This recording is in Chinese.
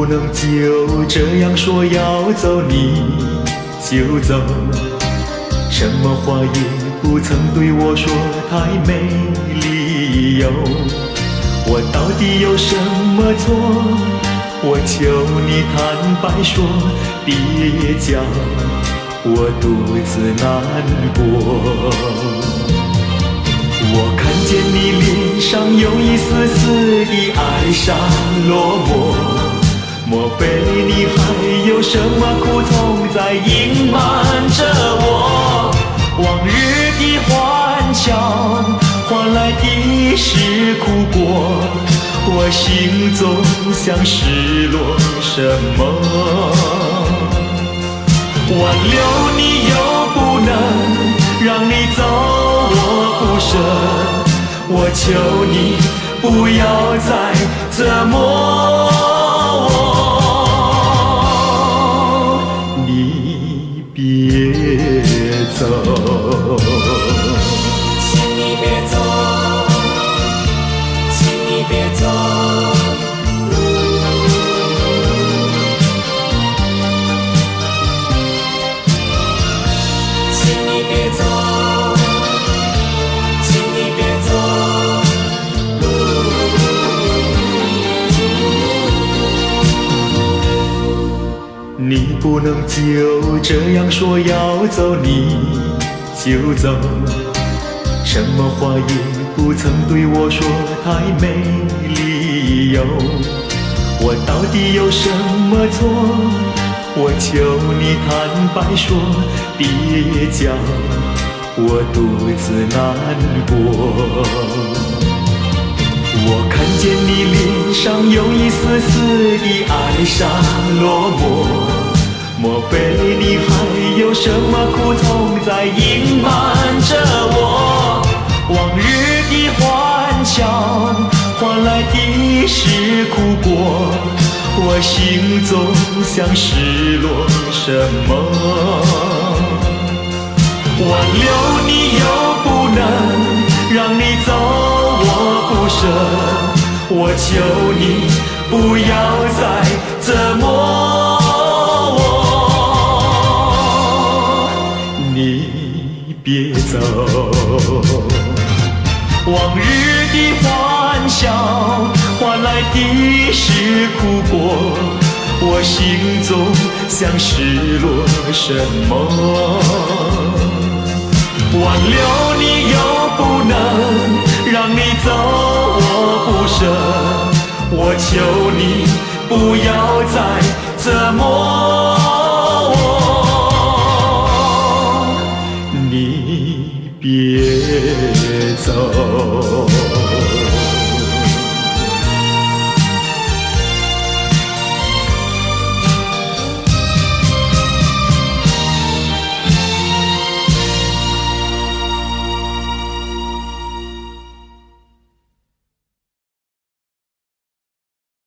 不能就这样说要走你就走，什么话也不曾对我说，太没理由。我到底有什么错？我求你坦白说，别叫我独自难过。我看见你脸上有一丝丝的哀伤落寞，莫非你还有什么苦痛在隐瞒着我？往日的欢笑换来的是苦果，我心中像失落什么？挽留你又不能，让你走我不舍，我求你不要再折磨我，你别走。请你别走，请你别走，请你别走，请你别走。你不能就这样说要走你就走，什么话也不曾对我说，太没理由。我到底有什么错？我求你坦白说，别叫我独自难过。我看见你脸上有一丝丝的哀伤落寞，莫非你还有什么苦痛在隐瞒着我？往日的欢笑换来的是苦果，我心中像失落什么？挽留你又不能，让你走我不舍，我求你不要再折磨我，你别走。往日的欢笑换来的是苦果，我心中像失落什么？挽留你又不能，让你走我不舍，我求你不要再